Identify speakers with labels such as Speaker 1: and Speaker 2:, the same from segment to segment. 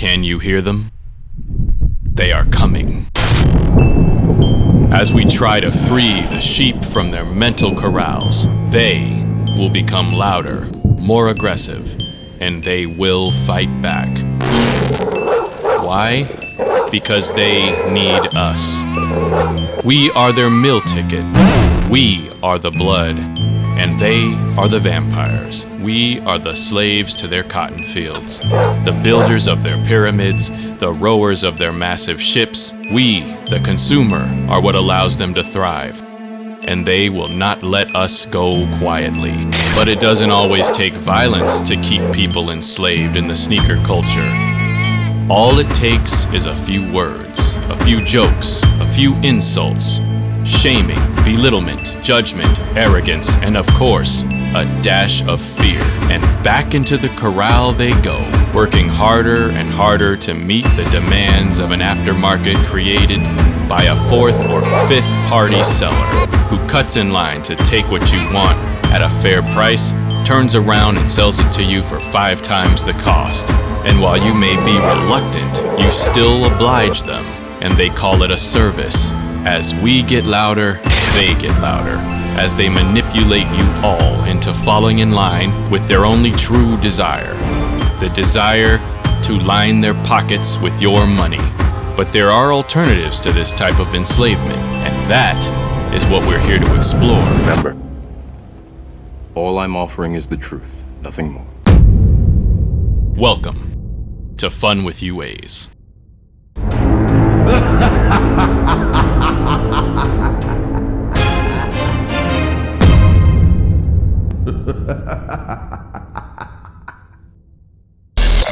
Speaker 1: Can you hear them? They are coming. As we try to free the sheep from their mental corrals, they will become louder, more aggressive, and they will fight back. Why? Because they need us. We are their meal ticket. We are the blood, and they are the vampires. We are the slaves to their cotton fields, the builders of their pyramids, the rowers of their massive ships. We, the consumer, are what allows them to thrive. And they will not let us go quietly. But it doesn't always take violence to keep people enslaved in the sneaker culture. All it takes is a few words, a few jokes, a few insults, shaming, belittlement, judgment, arrogance, and of course, a dash of fear. And back into the corral they go, working harder and harder to meet the demands of an aftermarket created by a fourth or fifth party seller who cuts in line to take what you want at a fair price, turns around and sells it to you for 5 times the cost. And while you may be reluctant, you still oblige them, and they call it a service. As we get louder, they get louder, as they manipulate you all into falling in line with their only true desire, the desire to line their pockets with your money. But there are alternatives to this type of enslavement, and that is what we're here to explore.
Speaker 2: Remember, all I'm offering is the truth, nothing more.
Speaker 1: Welcome to Fun with UAs.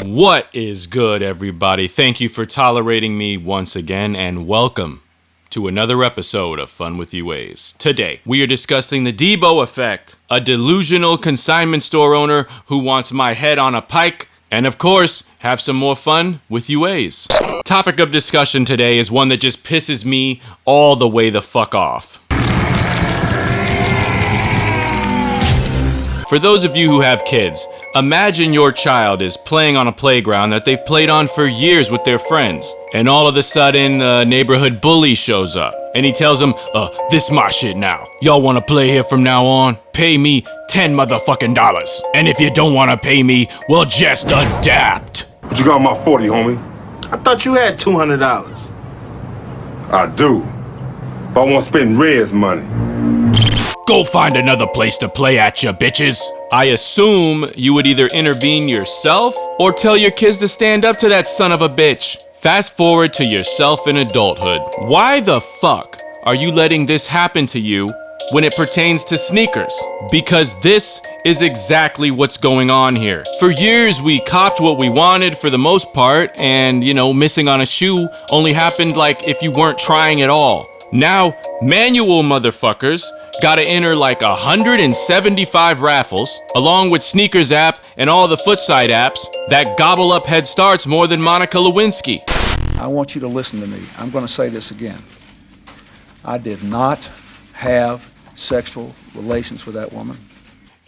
Speaker 1: What is good, everybody? Thank you for tolerating me once again, and welcome to another episode of Fun with UAs. Today, we are discussing the Debo effect, a delusional consignment store owner who wants my head on a pike, and of course, have some more fun with UAs. Topic of discussion today is one that just pisses me all the way the fuck off. For those of you who have kids, imagine your child is playing on a playground that they've played on for years with their friends, and all of a sudden, a neighborhood bully shows up, and he tells them, this my shit now. Y'all wanna play here from now on? Pay me $10 motherfucking dollars. And if you don't wanna pay me, well, just adapt.
Speaker 3: What you got on my 40, homie?
Speaker 4: I thought you had $200.
Speaker 3: I do. But I won't spend Red's money.
Speaker 1: Go find another place to play at, ya bitches. I assume you would either intervene yourself or tell your kids to stand up to that son of a bitch. Fast forward to yourself in adulthood. Why the fuck are you letting this happen to you when it pertains to sneakers? Because this is exactly what's going on here. For years, we copped what we wanted for the most part, and, missing on a shoe only happened like if you weren't trying at all. Now, manual motherfuckers gotta enter like 175 raffles, along with Sneakers app and all the Footside apps that gobble up head starts more than Monica Lewinsky.
Speaker 5: I want you to listen to me. I'm gonna say this again. I did not have sexual relations with that woman.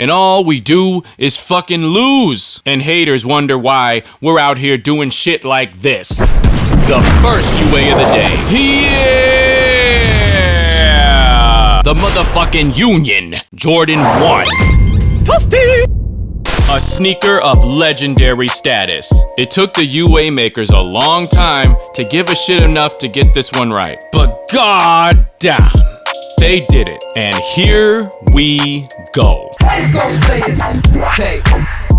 Speaker 1: And all we do is fucking lose. And haters wonder why we're out here doing shit like this. The first UA of the day. Yeah! The motherfucking Union. Jordan 1. Toasty! A sneaker of legendary status. It took the UA makers a long time to give a shit enough to get this one right. But god damn, they did it. And here we go.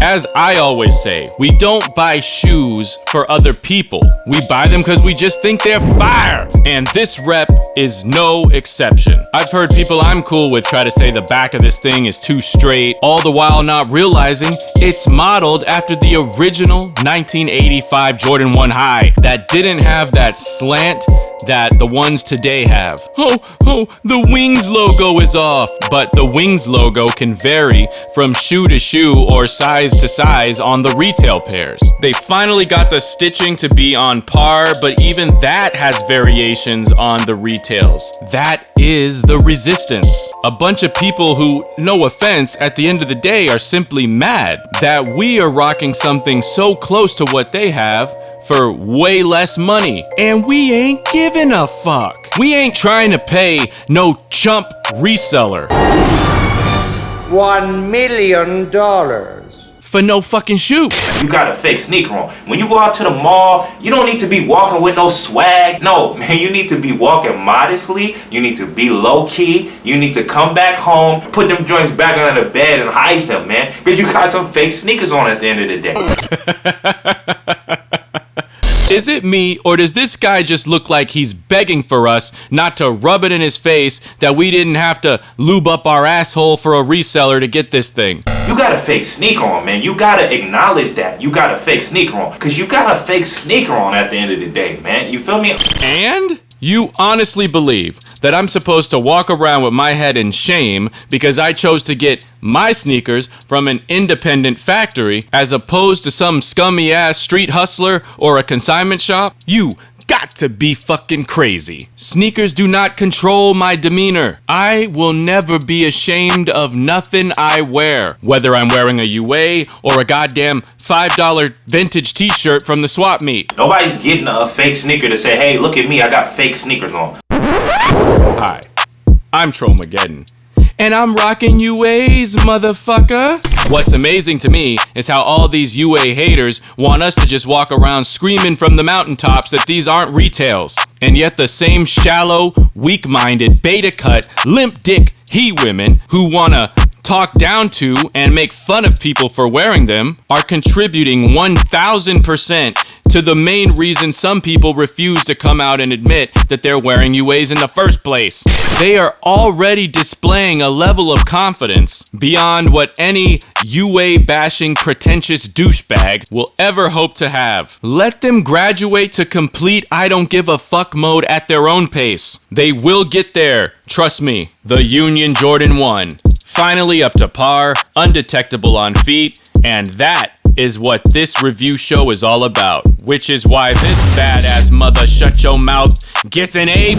Speaker 1: As I always say, we don't buy shoes for other people. We buy them because we just think they're fire. And this rep is no exception. I've heard people I'm cool with try to say the back of this thing is too straight, all the while not realizing it's modeled after the original 1985 Jordan 1 High that didn't have that slant that the ones today have. The Wings logo is off. But the Wings logo can vary from shoe to shoe or size size to size on the retail pairs. They finally got the stitching to be on par, but even that has variations on the retails. That is the resistance. A bunch of people who, no offense, at the end of the day are simply mad that we are rocking something so close to what they have for way less money. And we ain't giving a fuck. We ain't trying to pay no chump reseller
Speaker 6: $1 million.
Speaker 1: for no fucking shoe.
Speaker 7: You got a fake sneaker on. When you go out to the mall, you don't need to be walking with no swag. No, man, you need to be walking modestly. You need to be low key. You need to come back home, put them joints back under the bed and hide them, man. Because you got some fake sneakers on at the end of the day.
Speaker 1: Is it me, or does this guy just look like he's begging for us not to rub it in his face that we didn't have to lube up our asshole for a reseller to get this thing?
Speaker 7: You got a fake sneaker on, man. You gotta acknowledge that. You got a fake sneaker on. Because you got a fake sneaker on at the end of the day, man. You feel me?
Speaker 1: And you honestly believe that I'm supposed to walk around with my head in shame because I chose to get my sneakers from an independent factory as opposed to some scummy ass street hustler or a consignment shop? You got to be fucking crazy. Sneakers do not control my demeanor. I will never be ashamed of nothing I wear, whether I'm wearing a UA or a goddamn $5 vintage t-shirt from the swap meet.
Speaker 7: Nobody's getting a fake sneaker to say, hey, look at me, I got fake sneakers on.
Speaker 1: Hi, I'm Trollmaggedon, and I'm rocking UAs, motherfucker. What's amazing to me is how all these UA haters want us to just walk around screaming from the mountaintops that these aren't retails. And yet the same shallow, weak-minded, beta-cut, limp dick he-women who wanna talk down to and make fun of people for wearing them are contributing 1000% to the main reason some people refuse to come out and admit that they're wearing UAs in the first place. They are already displaying a level of confidence beyond what any UA bashing pretentious douchebag will ever hope to have. Let them graduate to complete I don't give a fuck mode at their own pace. They will get there, trust me. The Union Jordan 1. Finally up to par, undetectable on feet, and that is what this review show is all about. Which is why this badass mother shut your mouth gets an A+.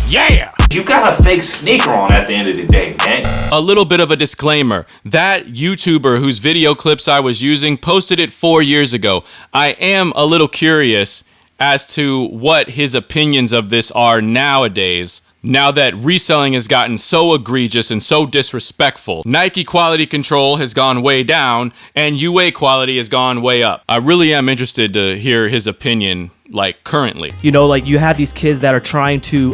Speaker 1: Yeah!
Speaker 7: You got a fake sneaker on at the end of the day, man.
Speaker 1: A little bit of a disclaimer. That YouTuber whose video clips I was using posted it 4 years ago. I am a little curious as to what his opinions of this are nowadays. Now that reselling has gotten so egregious and so disrespectful, Nike quality control has gone way down and UA quality has gone way up. I really am interested to hear his opinion, like, currently.
Speaker 8: You know, like, you have these kids that are trying to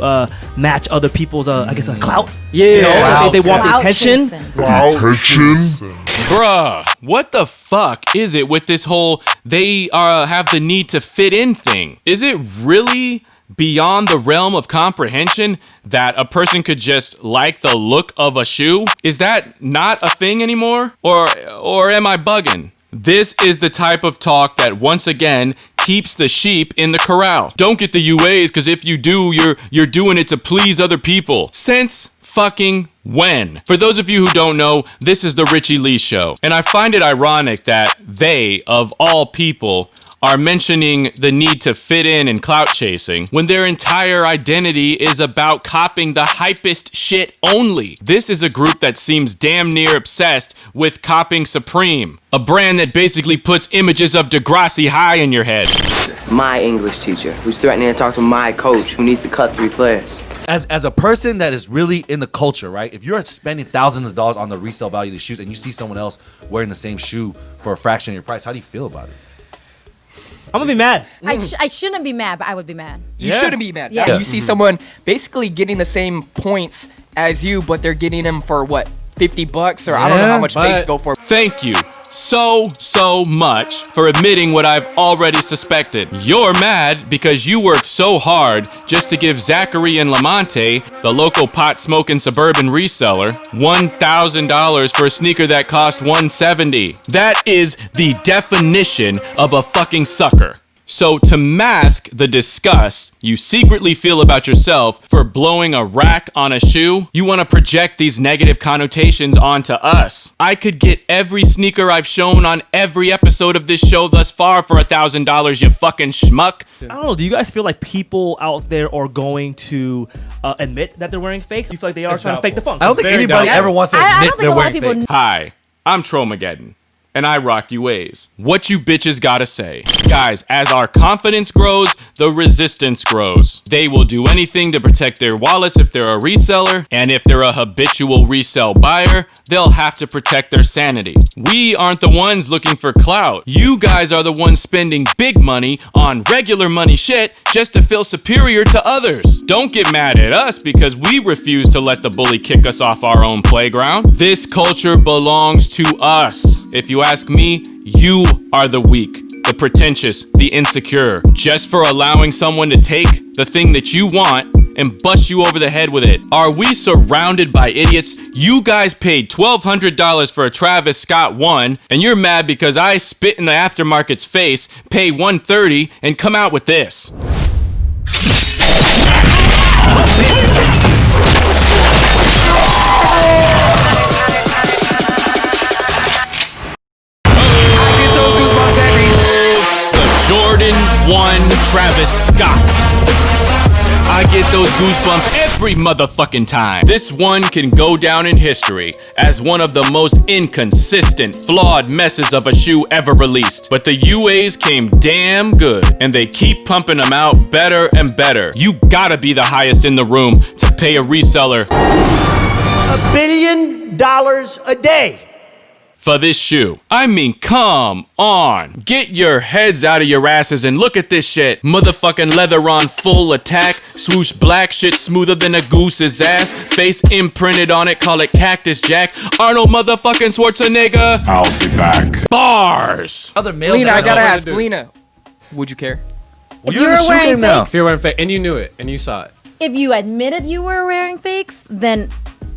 Speaker 8: match other people's, I guess, clout.
Speaker 6: Yeah.
Speaker 8: You know, they want the attention.
Speaker 1: Bruh, what the fuck is it with this whole they have the need to fit in thing? Is it really beyond the realm of comprehension that a person could just like the look of a shoe? Is that not a thing anymore? Or am I bugging? This is the type of talk that once again keeps the sheep in the corral. Don't get the UAs, because if you do, you're doing it to please other people. Since fucking when? For those of you who don't know, this is the Richie Lee Show, and I find it ironic that they, of all people, are mentioning the need to fit in and clout chasing when their entire identity is about copying the hypest shit only. This is a group that seems damn near obsessed with copying Supreme, a brand that basically puts images of Degrassi high in your head.
Speaker 9: My English teacher, who's threatening to talk to my coach, who needs to cut 3 players.
Speaker 10: As a person that is really in the culture, right? If you're spending thousands of dollars on the resale value of the shoes and you see someone else wearing the same shoe for a fraction of your price, how do you feel about it?
Speaker 8: I'm gonna be mad.
Speaker 11: I shouldn't be mad, but I would be mad.
Speaker 12: You shouldn't be mad.
Speaker 11: Yeah.
Speaker 12: You see someone basically getting the same points as you, but they're getting them for what, $50 or I don't know how much fakes go for.
Speaker 1: Thank you so much for admitting what I've already suspected. You're mad because you worked so hard just to give Zachary and Lamonte, the local pot-smoking suburban reseller, $1,000 for a sneaker that cost $170. That is the definition of a fucking sucker. So to mask the disgust you secretly feel about yourself for blowing a rack on a shoe, you want to project these negative connotations onto us. I could get every sneaker I've shown on every episode of this show thus far for $1,000, you fucking schmuck.
Speaker 8: I don't know. Do you guys feel like people out there are going to admit that they're wearing fakes? You feel like they are trying to fake the funk?
Speaker 10: I don't think anybody ever wants to admit they're wearing fakes.
Speaker 1: Hi, I'm Trollmaggedon, and I rock UAs. What you bitches gotta say? Guys, as our confidence grows, the resistance grows. They will do anything to protect their wallets if they're a reseller, and if they're a habitual resale buyer, they'll have to protect their sanity. We aren't the ones looking for clout. You guys are the ones spending big money on regular money shit just to feel superior to others. Don't get mad at us because we refuse to let the bully kick us off our own playground. This culture belongs to us. If you ask me, you are the weak, the pretentious, the insecure, just for allowing someone to take the thing that you want and bust you over the head with it. Are we surrounded by idiots? You guys paid $1,200 for a Travis Scott 1, and you're mad because I spit in the aftermarket's face, pay $130, and come out with this. Jordan 1 Travis Scott. I get those goosebumps every motherfucking time. This one can go down in history as one of the most inconsistent, flawed messes of a shoe ever released. But the UAs came damn good, and they keep pumping them out better and better. You gotta be the highest in the room to pay a reseller
Speaker 6: $1 billion a day
Speaker 1: for this shoe. I mean, come on. Get your heads out of your asses and look at this shit. Motherfucking leather on full attack. Swoosh black shit smoother than a goose's ass. Face imprinted on it, call it Cactus Jack. Arnold motherfucking Schwarzenegger.
Speaker 3: I'll be back.
Speaker 1: Bars.
Speaker 10: Other males.
Speaker 12: Lena, I gotta ask, Lena, would you care?
Speaker 11: Well, you're in the shoe game now.
Speaker 13: If you're wearing fake and you knew it and you saw it.
Speaker 11: If you admitted you were wearing fakes, then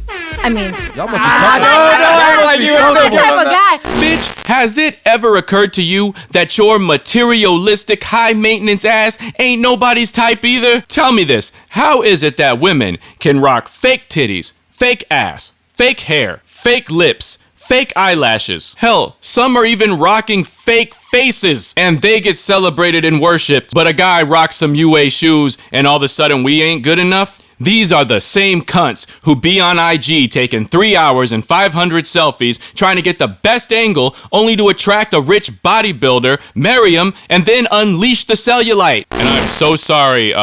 Speaker 11: I mean,
Speaker 10: y'all must be
Speaker 11: type of guy.
Speaker 1: Bitch, has it ever occurred to you that your materialistic, high-maintenance ass ain't nobody's type either? Tell me this, how is it that women can rock fake titties, fake ass, fake hair, fake lips, fake eyelashes? Hell, some are even rocking fake faces, and they get celebrated and worshipped, but a guy rocks some UA shoes, and all of a sudden we ain't good enough? These are the same cunts who be on IG taking 3 hours and 500 selfies trying to get the best angle only to attract a rich bodybuilder, marry him, and then unleash the cellulite. And I'm so sorry,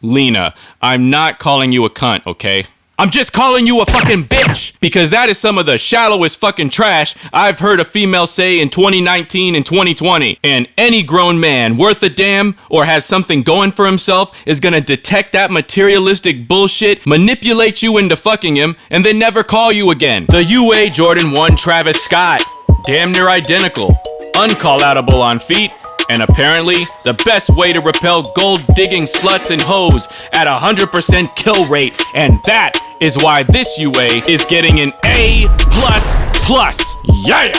Speaker 1: Lena. I'm not calling you a cunt, okay? I'm just calling you a fucking bitch because that is some of the shallowest fucking trash I've heard a female say in 2019 and 2020. And any grown man worth a damn or has something going for himself is gonna detect that materialistic bullshit, manipulate you into fucking him, and then never call you again. The UA Jordan 1 Travis Scott, damn near identical, uncall-outable on feet, and apparently the best way to repel gold-digging sluts and hoes at 100% kill rate, and that is why this UA is getting an A++. Yeah!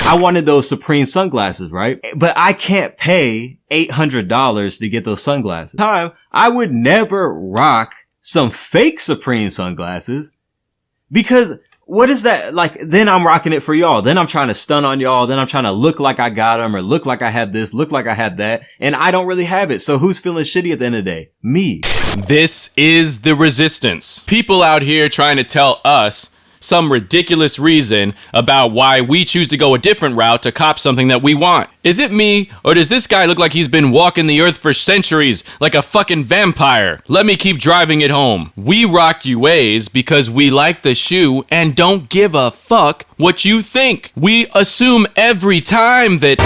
Speaker 14: I wanted those Supreme sunglasses, right? But I can't pay $800 to get those sunglasses. I would never rock some fake Supreme sunglasses because what is that? Like, then I'm rocking it for y'all. Then I'm trying to stun on y'all. Then I'm trying to look like I got them or look like I had this, look like I had that. And I don't really have it. So who's feeling shitty at the end of the day? Me.
Speaker 1: This is the resistance. People out here trying to tell us some ridiculous reason about why we choose to go a different route to cop something that we want. Is it me, or does this guy look like he's been walking the earth for centuries like a fucking vampire? Let me keep driving it home. We rock UAs because we like the shoe and don't give a fuck what you think. We assume every time that...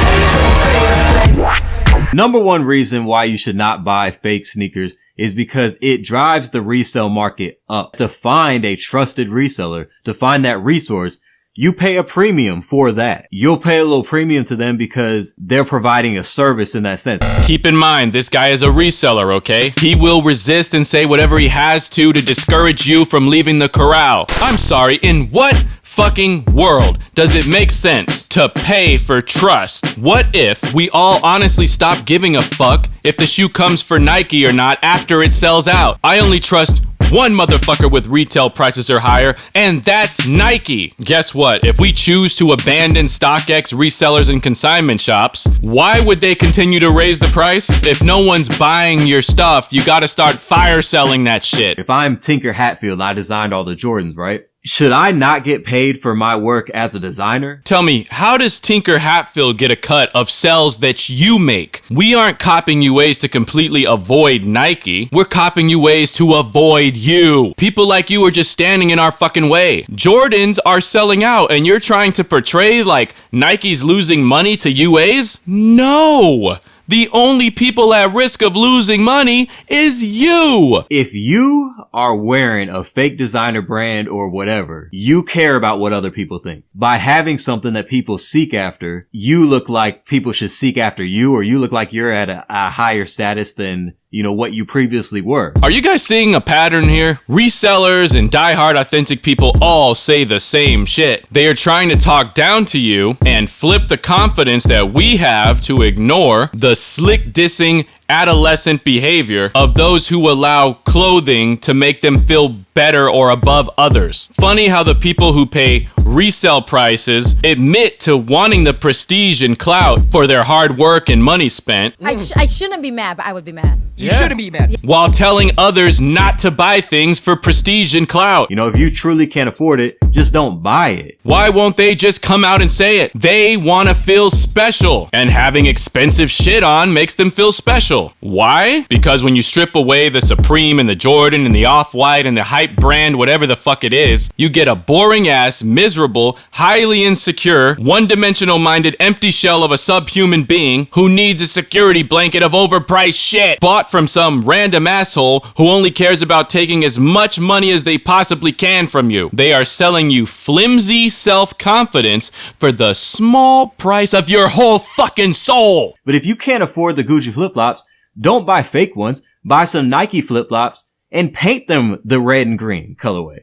Speaker 14: Number one reason why you should not buy fake sneakers is because it drives the resale market up. To find a trusted reseller, to find that resource, you pay a premium for that. You'll pay a little premium to them because they're providing a service in that sense.
Speaker 1: Keep in mind, this guy is a reseller, okay? He will resist and say whatever he has to discourage you from leaving the corral. I'm sorry, in what fucking world does it make sense to pay for trust? What if we all honestly stop giving a fuck if the shoe comes for Nike or not after it sells out? I only trust one motherfucker with retail prices are higher, and that's Nike. Guess what? If we choose to abandon StockX resellers and consignment shops, why would they continue to raise the price? If no one's buying your stuff, you gotta start fire selling that shit.
Speaker 14: If I'm Tinker Hatfield and I designed all the Jordans, right? Should I not get paid for my work as a designer?
Speaker 1: Tell me, how does Tinker Hatfield get a cut of sales that you make? We aren't copying you ways to completely avoid Nike. We're copying you ways to avoid you. People like you are just standing in our fucking way. Jordans are selling out and you're trying to portray like Nike's losing money to UAs? No! The only people at risk of losing money is you.
Speaker 14: If you are wearing a fake designer brand or whatever, you care about what other people think. By having something that people seek after, you look like people should seek after you, or you look like you're at a higher status than, you know, what you previously were.
Speaker 1: Are you guys seeing a pattern here? Resellers and diehard authentic people all say the same shit. They are trying to talk down to you and flip the confidence that we have to ignore the slick dissing adolescent behavior of those who allow clothing to make them feel better or above others. Funny how the people who pay resale prices admit to wanting the prestige and clout for their hard work and money spent.
Speaker 11: I shouldn't be mad, but I would be mad.
Speaker 12: You shouldn't be mad.
Speaker 1: While telling others not to buy things for prestige and clout.
Speaker 14: You know, if you truly can't afford it, just don't buy it.
Speaker 1: Why won't they just come out and say it? They want to feel special, and having expensive shit on makes them feel special. Why? Because when you strip away the Supreme and the Jordan and the Off-White and the hype brand, whatever the fuck it is, you get a boring ass, miserable, highly insecure, one-dimensional minded empty shell of a subhuman being who needs a security blanket of overpriced shit bought from some random asshole who only cares about taking as much money as they possibly can from you. They are selling you flimsy self-confidence for the small price of your whole fucking soul.
Speaker 14: But if you can't afford the Gucci flip-flops, don't buy fake ones. Buy some Nike flip-flops and paint them the red and green colorway.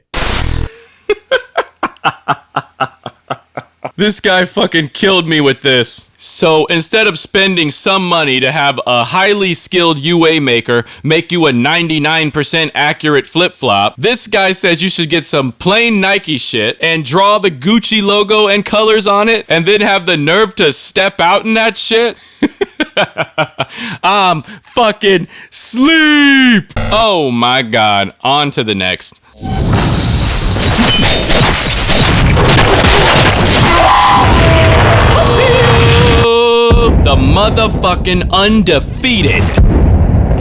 Speaker 1: This guy fucking killed me with this. So instead of spending some money to have a highly skilled UA maker make you a 99% accurate flip-flop, this guy says you should get some plain Nike shit and draw the Gucci logo and colors on it and then have the nerve to step out in that shit? I'm fucking sleep. Oh my God. On to the next. The motherfucking undefeated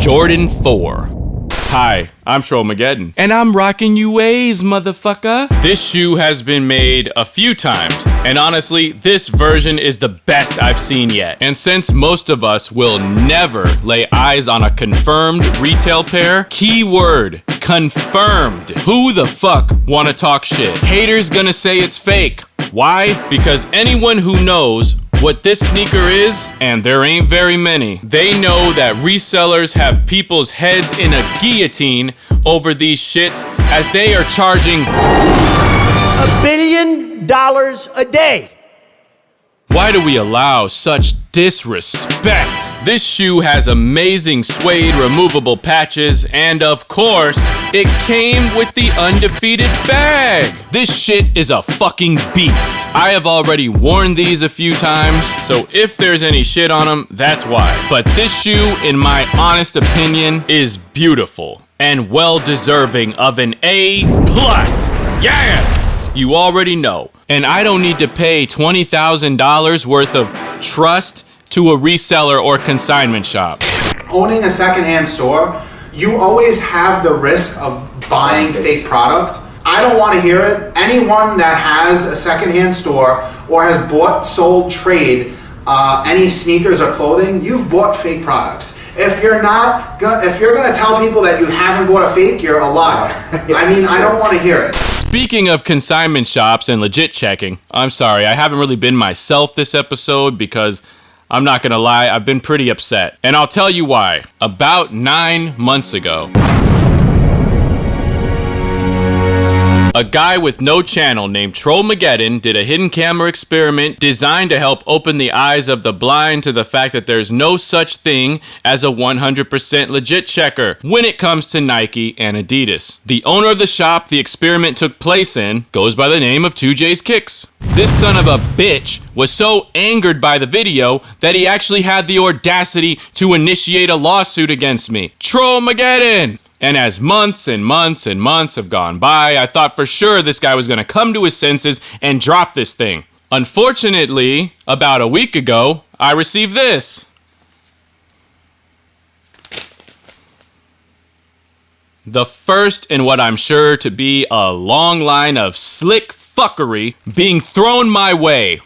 Speaker 1: Jordan 4. Hi, I'm Trollmaggedon, and I'm rocking UAs, motherfucker. This shoe has been made a few times, and honestly, this version is the best I've seen yet. And since most of us will never lay eyes on a confirmed retail pair, keyword, confirmed. Who the fuck wanna talk shit? Haters gonna say it's fake. Why? Because anyone who knows what this sneaker is, and there ain't very many, they know that resellers have people's heads in a guillotine over these shits as they are charging
Speaker 6: $1 billion a day.
Speaker 1: Why do we allow such disrespect? This shoe has amazing suede removable patches, and of course, it came with the undefeated bag. This shit is a fucking beast. I have already worn these a few times, so if there's any shit on them, that's why. But this shoe, in my honest opinion, is beautiful and well deserving of an A+. Yeah! You already know. And I don't need to pay $20,000 worth of trust to a reseller or consignment shop.
Speaker 15: Owning a secondhand store, you always have the risk of buying fake product. I don't want to hear it. Anyone that has a secondhand store or has bought, sold, trade any sneakers or clothing, you've bought fake products. If you're gonna tell people that you haven't bought a fake, you're a liar. I mean, I don't want to hear it.
Speaker 1: Speaking of consignment shops and legit checking, I'm sorry, I haven't really been myself this episode because I'm not gonna lie, I've been pretty upset. And I'll tell you why. About 9 months ago, a A guy with no channel named Trollmaggedon did a hidden camera experiment designed to help open the eyes of the blind to the fact that there's no such thing as a 100% legit checker when it comes to Nike and Adidas. The owner of the shop the experiment took place in goes by the name of 2J's Kicks. This son of a bitch was so angered by the video that he actually had the audacity to initiate a lawsuit against me. Trollmaggedon! And as months and months and months have gone by, I thought for sure this guy was gonna come to his senses and drop this thing. Unfortunately, about a week ago, I received this. The first in what I'm sure to be a long line of slick fuckery being thrown my way.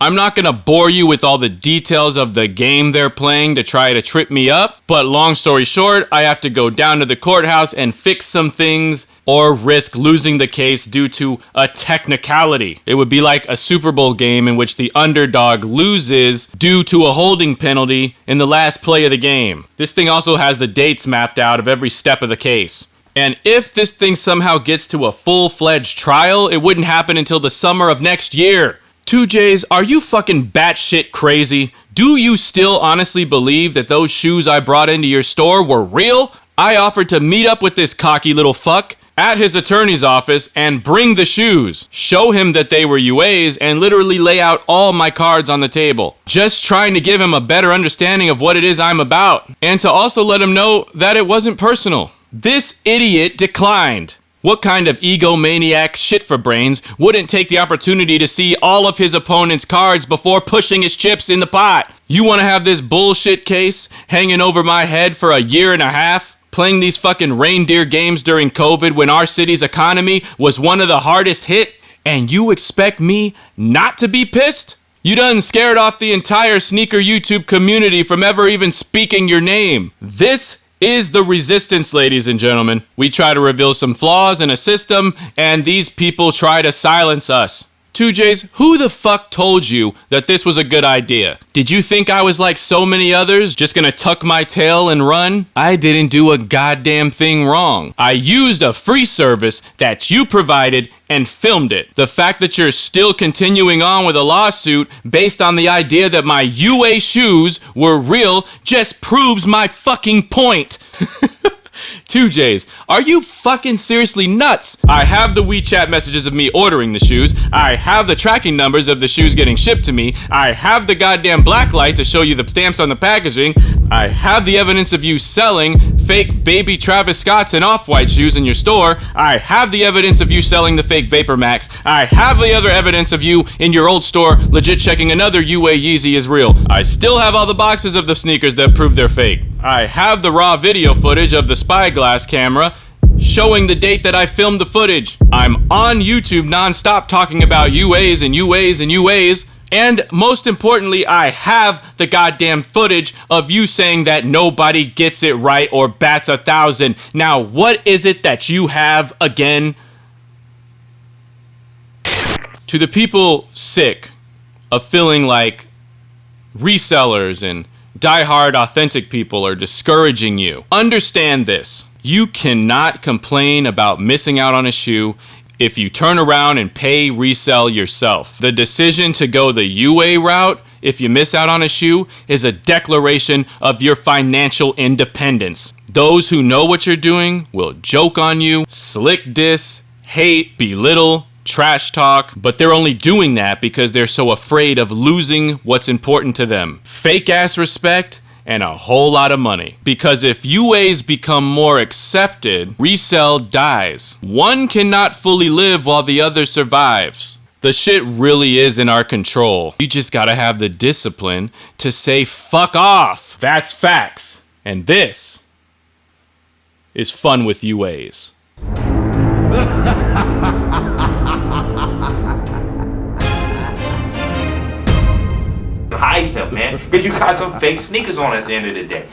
Speaker 1: I'm not gonna bore you with all the details of the game they're playing to try to trip me up, but long story short, I have to go down to the courthouse and fix some things or risk losing the case due to a technicality. It would be like a Super Bowl game in which the underdog loses due to a holding penalty in the last play of the game. This thing also has the dates mapped out of every step of the case. And if this thing somehow gets to a full-fledged trial, it wouldn't happen until the summer of next year. 2Js, are you fucking batshit crazy? Do you still honestly believe that those shoes I brought into your store were real? I offered to meet up with this cocky little fuck at his attorney's office and bring the shoes, show him that they were UAs, and literally lay out all my cards on the table. Just trying to give him a better understanding of what it is I'm about, and to also let him know that it wasn't personal. This idiot declined. What kind of egomaniac shit for brains wouldn't take the opportunity to see all of his opponent's cards before pushing his chips in the pot? You want to have this bullshit case hanging over my head for a year and a half? Playing these fucking reindeer games during COVID when our city's economy was one of the hardest hit? And you expect me not to be pissed? You done scared off the entire sneaker YouTube community from ever even speaking your name. This is the resistance, ladies and gentlemen. We try to reveal some flaws in a system, and these people try to silence us. 2Js, who the fuck told you that this was a good idea? Did you think I was like so many others, just gonna tuck my tail and run? I didn't do a goddamn thing wrong. I used a free service that you provided and filmed it. The fact that you're still continuing on with a lawsuit based on the idea that my UA shoes were real just proves my fucking point. 2Js, are you fucking seriously nuts? I have the WeChat messages of me ordering the shoes. I have the tracking numbers of the shoes getting shipped to me. I have the goddamn blacklight to show you the stamps on the packaging. I have the evidence of you selling fake baby Travis Scotts and Off-White shoes in your store. I have the evidence of you selling the fake Vapor Max. I have the other evidence of you in your old store legit checking another UA Yeezy is real. I still have all the boxes of the sneakers that prove they're fake. I have the raw video footage of the spyglass camera showing the date that I filmed the footage. I'm on YouTube nonstop talking about UAs and UAs and UAs. And most importantly, I have the goddamn footage of you saying that nobody gets it right or bats 1,000. Now, what is it that you have again? To the people sick of feeling like resellers and diehard authentic people are discouraging you, understand this. You cannot complain about missing out on a shoe if you turn around and pay resell yourself. The decision to go the UA route if you miss out on a shoe is a declaration of your financial independence. Those who know what you're doing will joke on you, slick diss, hate, belittle, trash talk, but they're only doing that because they're so afraid of losing what's important to them. Fake ass respect and a whole lot of money. Because if UAs become more accepted, resell dies. One cannot fully live while the other survives. The shit really is in our control. You just gotta have the discipline to say fuck off. That's facts. And this is fun with UAs.
Speaker 7: Hide him, man, because you got some fake sneakers on at the end of the day.